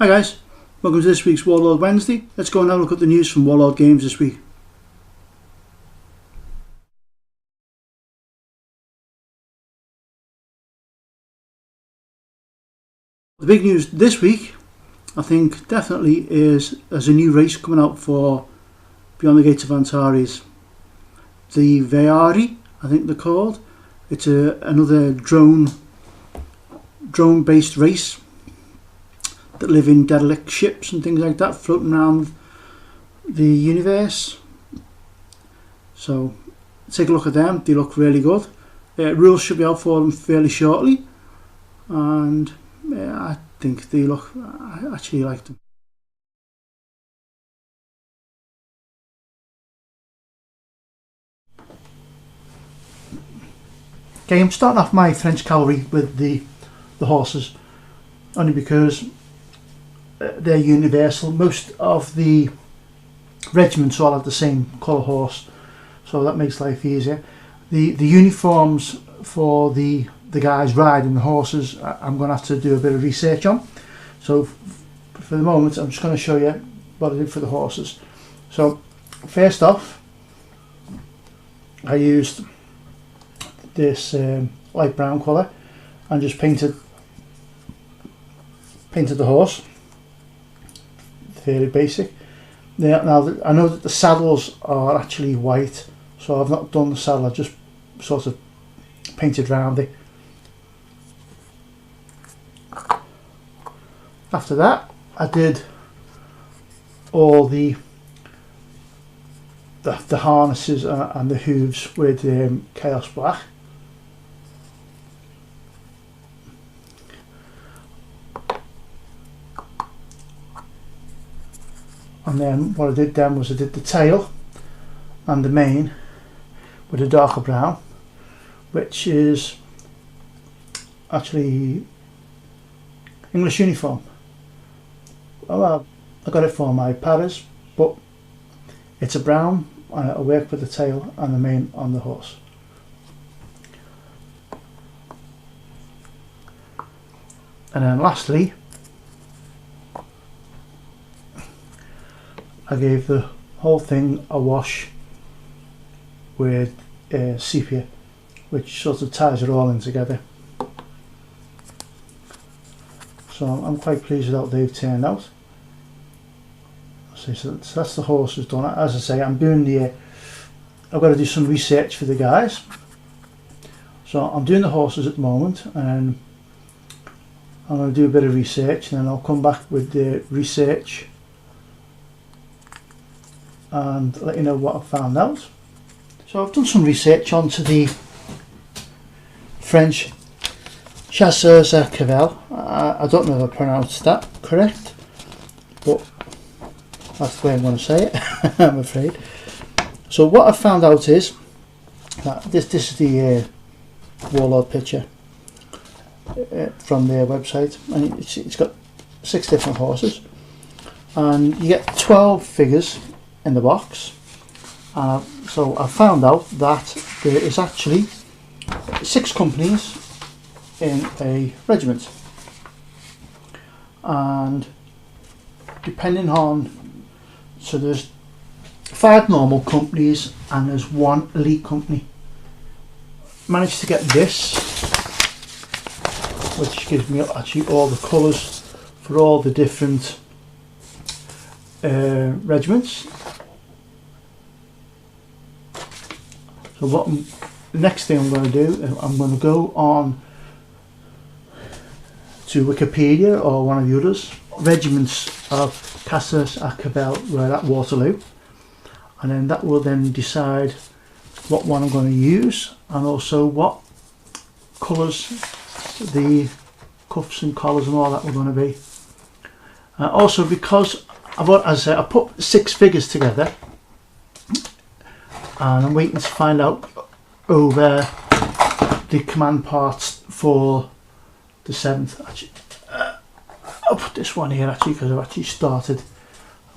Hi guys, welcome to this week's Warlord Wednesday. Let's go and have a look at the news from Warlord Games this week. The big news this week, I think, definitely is there's a new race coming out for Beyond the Gates of Antares. The Veari, I think they're called. It's another drone-based race that live in derelict ships and things like that, floating around the universe. So take a look at them. They look really good. Rules should be out for them fairly shortly, and I think they look. I actually like them. Okay, I'm starting off my French cavalry with the horses, only because they're universal. Most of the regiments all have the same colour horse, so that makes life easier. The uniforms for the guys riding the horses, I'm going to have to do a bit of research on. So for the moment, I'm just going to show you what I did for the horses. So first off, I used this light brown colour and just painted the horse. Fairly basic. Now I know that the saddles are actually white, so I've not done the saddle, I've just sort of painted round it. After that, I did all the harnesses and the hooves with Chaos Black. And then what I did then was I did the tail and the mane with a darker brown, which is actually English uniform. Well, I got it for my paras, but it's a brown, and I work with the tail and the mane on the horse. And then lastly, I gave the whole thing a wash with sepia, which sort of ties it all in together. So I'm quite pleased with how they've turned out. So that's the horses done. As I say, I'm doing I've got to do some research for the guys. So I'm doing the horses at the moment, and I'm going to do a bit of research, and then I'll come back with the research and let you know what I've found out. So I've done some research onto the French Chasseurs Cheval. I don't know if I pronounced that correct, but that's the way I'm going to say it, I'm afraid. So what I've found out is that this is the Warlord picture from their website, and it's got 6 different horses, and you get 12 figures in the box. So I found out that there is actually 6 companies in a regiment, and depending on, so there's 5 normal companies and there's 1 elite company. Managed to get this, which gives me actually all the colours for all the different regiments. So the next thing I'm going to do, I'm going to go on to Wikipedia or one of the others. Regiments of Chasseurs at Cheval were at Waterloo, and then that will then decide what one I'm going to use, and also what colours the cuffs and collars and all that were going to be. Also, because as I said, I put 6 figures together, and I'm waiting to find out over the command parts for the 7th. Actually, I'll put this one here actually, because I've actually started. I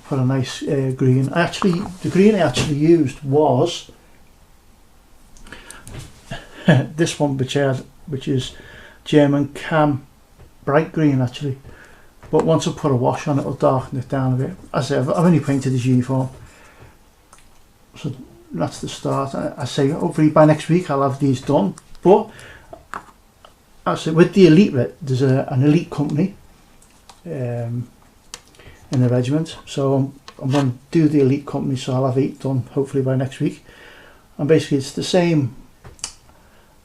put a nice green. The green I actually used was this one, which is German cam bright green actually. but once I put a wash on, it'll darken it down a bit. As I say, I've only painted his uniform, so that's the start. I say hopefully by next week I'll have these done. But I say with the elite, there's an elite company in the regiment, so I'm going to do the elite company, so I'll have 8 done hopefully by next week. And basically it's the same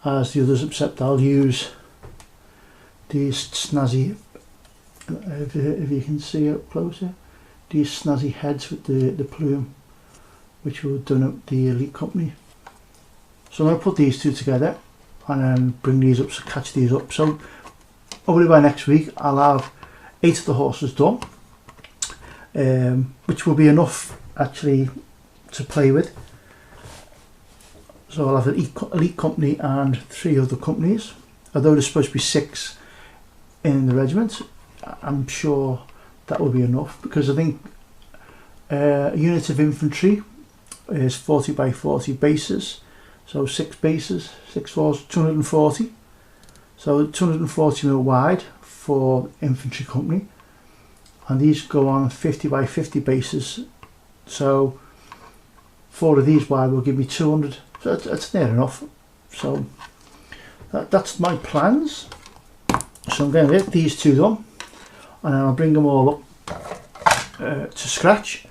as the others, except I'll use these snazzy, if you can see up closer, these snazzy heads with the plume, which were done at the elite company. So I'm going to put these two together and then bring these up, so catch these up. So hopefully by next week I'll have 8 of the horses done, which will be enough actually to play with. So I'll have an elite company and 3 other companies, although there's supposed to be 6 in the regiment. I'm sure that will be enough, because I think a unit of infantry is 40 by 40 bases, so 6 bases, 6 fours, 240, so 240 mil wide for infantry company, and these go on 50 by 50 bases, so 4 of these wide will give me 200, so it's near enough. So that's my plans. So I'm going to get these 2 done, and then I'll bring them all up to scratch.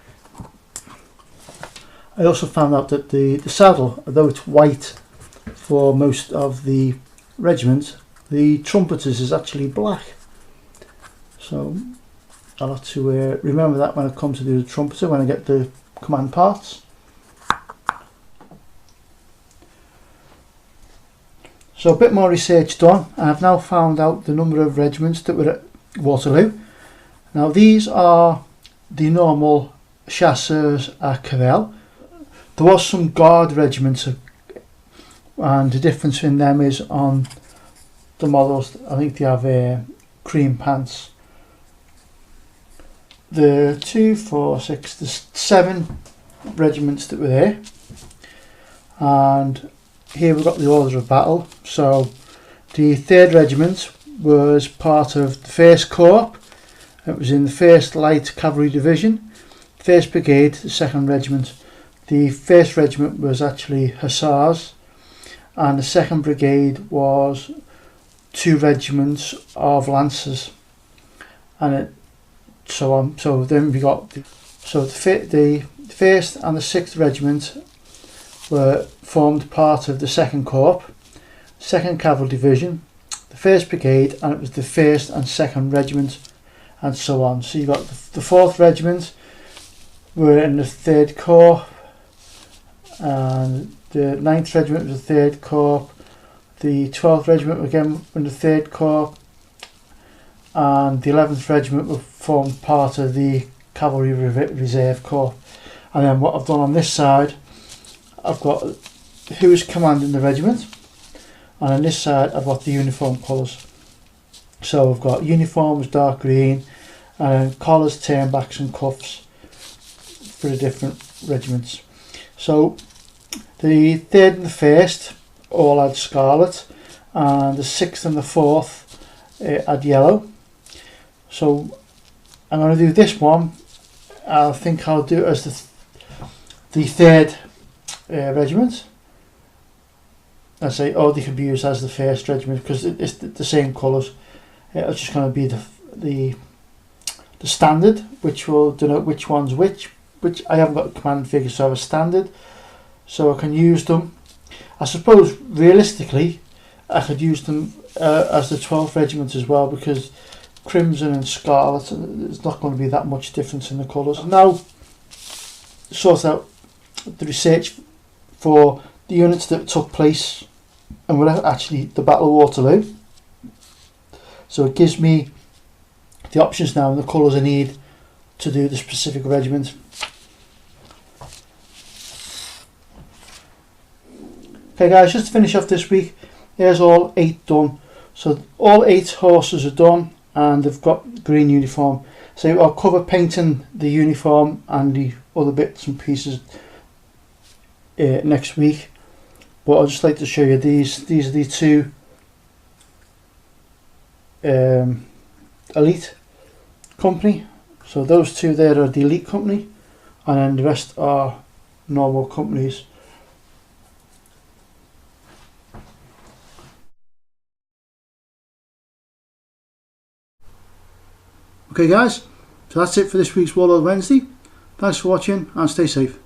I also found out that the saddle, although it's white for most of the regiment, the trumpeters is actually black. So I'll have to remember that when I come to do the trumpeter, when I get the command parts. So a bit more research done, and I've now found out the number of regiments that were at Waterloo. Now these are the normal chasseurs at Cheval. There was some guard regiments, and the difference in them is on the models. I think they have cream pants. The 2, 4, 6, there's 7 regiments that were there, and here we've got the order of battle. So the 3rd regiment was part of the 1st Corps. It was in the 1st Light Cavalry Division, 1st Brigade, the 2nd Regiment. The 1st Regiment was actually Hussars, and the 2nd Brigade was 2 regiments of Lancers, and so on. So then we got the 1st and the 6th Regiment were formed part of the 2nd Corps, 2nd Cavalry Division, the 1st Brigade, and it was the 1st and 2nd Regiment, and so on. So you got the 4th Regiment were in the 3rd Corps, and the 9th Regiment was the 3rd Corps, the 12th Regiment again in the 3rd Corps, and the 11th Regiment were formed part of the Cavalry Reserve Corps. And then what I've done on this side, I've got who is commanding the regiment, and on this side I've got the uniform colours. So I've got uniforms dark green, and collars, turnbacks and cuffs for the different regiments. So the 3rd and the 1st all had scarlet, and the 6th and the 4th had yellow. So I'm going to do this one. I think I'll do it as the 3rd regiment. I say, or they can be used as the 1st regiment, because it's the same colours. It's just going to be the standard, which will denote which one's which I haven't got a command figure, so I have a standard, so I can use them. I suppose realistically I could use them as the 12th regiment as well, because crimson and scarlet, there's not going to be that much difference in the colours. I've now sort out the research for the units that took place and were actually the Battle of Waterloo, so it gives me the options now and the colours I need to do the specific regiment. Okay guys, just to finish off this week, here's all 8 done. So all 8 horses are done, and they've got green uniform. So I'll cover painting the uniform and the other bits and pieces next week. But I'd just like to show you these. These are the 2 elite company. So those two there are the elite company, and then the rest are normal companies. Okay guys, so that's it for this week's Warlord Wednesday. Thanks for watching and stay safe.